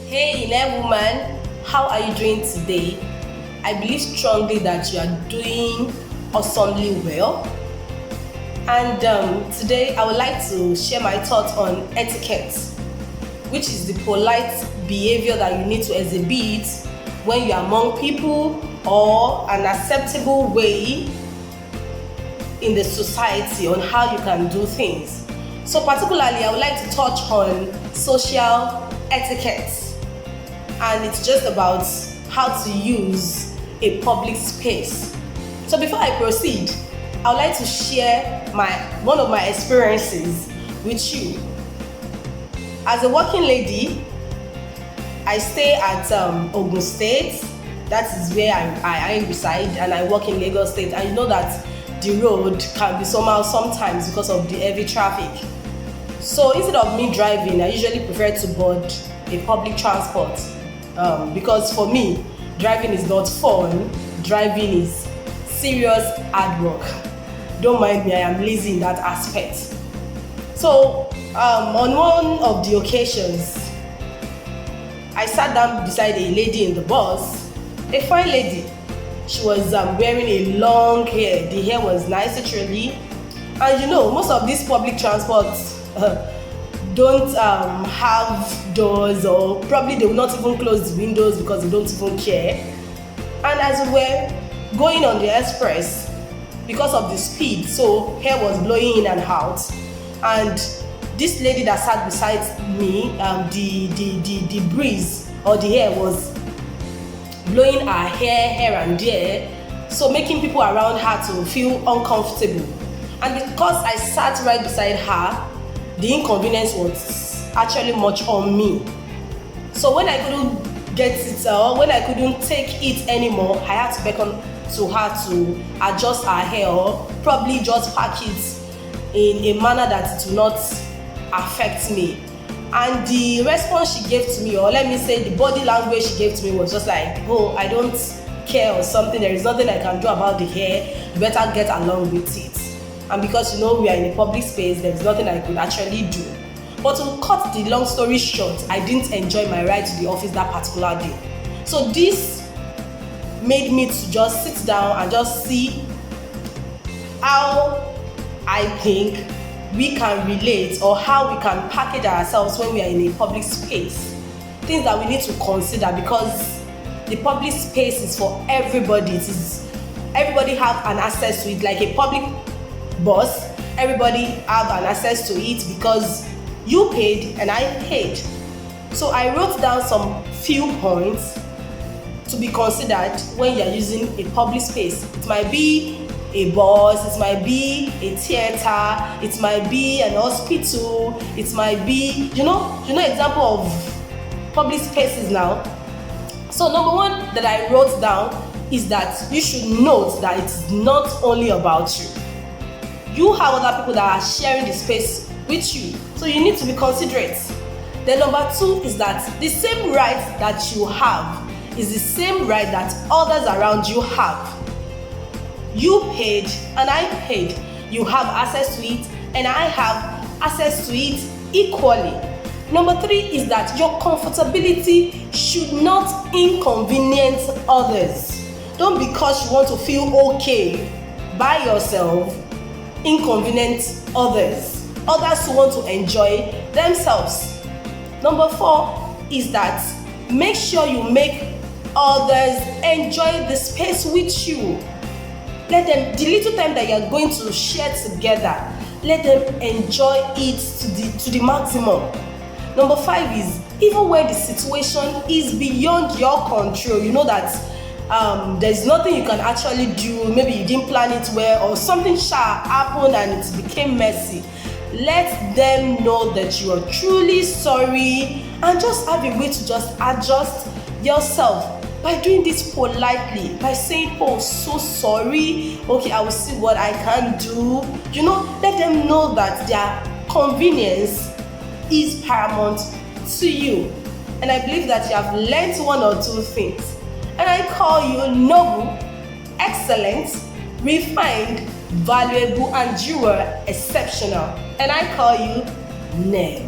Hey there woman, how are you doing today? I believe strongly that you are doing awesomely well. And today I would like to share my thoughts on etiquette, which is the polite behavior that you need to exhibit when you are among people or an acceptable way in the society on how you can do things. So particularly I would like to touch on social etiquette, and it's just about how to use a public space. So before I proceed, I would like to share one of my experiences with you. As a working lady, I stay at Ogun State. That is where I reside, and I work in Lagos State. And you know that the road can be somehow sometimes because of the heavy traffic. So instead of me driving, I usually prefer to board a public transport because for me, driving is not fun. Driving is serious hard work. Don't mind me, I am lazy in that aspect. So on one of the occasions, I sat down beside a lady in the bus, a fine lady. She was wearing a long hair. The hair was nice, literally. And you know, most of these public transports don't have doors, or probably they will not even close the windows because they don't even care. And as we were going on the express, because of the speed, so hair was blowing in and out. And this lady that sat beside me, the breeze or the air was blowing her hair here and there, so making people around her to feel uncomfortable. And because I sat right beside her, the inconvenience was actually much on me. So when I couldn't get it, when I couldn't take it anymore, I had to beckon to her to adjust her hair, or probably just pack it in a manner that it will not affect me. And the response she gave to me, or let me say the body language she gave to me, was just like, oh, I don't care or something, there is nothing I can do about the hair, you better get along with it. And because you know we are in a public space, there is nothing I could actually do. But to cut the long story short, I didn't enjoy my ride to the office that particular day. So this made me to just sit down and just see how I think we can relate, or how we can package ourselves when we are in a public space. Things that we need to consider, because the public space is for everybody. Everybody have an access to it, like a public bus. Everybody have an access to it because you paid and I paid. So I wrote down some few points to be considered when you are using a public space. It might be a bus, it might be a theater, it might be an hospital, it might be, you know example of public spaces now. So number one that I wrote down is that you should note that it's not only about you. You have other people that are sharing the space with you, so you need to be considerate. Then number two is that the same right that you have is the same right that others around you have. You paid and I paid. You have access to it and I have access to it equally. Number three is that your comfortability should not inconvenience others. Don't, because you want to feel okay by yourself, inconvenience others. Others who want to enjoy themselves. Number four is that make sure you make others enjoy the space with you. Let them, the little time that you're going to share together, let them enjoy it to the maximum. Number five is, even when the situation is beyond your control, you know that there's nothing you can actually do, maybe you didn't plan it well, or something happened and it became messy, let them know that you are truly sorry, and just have a way to just adjust yourself by doing this politely, by saying, oh, so sorry, okay, I will see what I can do. You know, let them know that their convenience is paramount to you. And I believe that you have learned one or two things. And I call you noble, excellent, refined, valuable, and you are exceptional. And I call you Ned.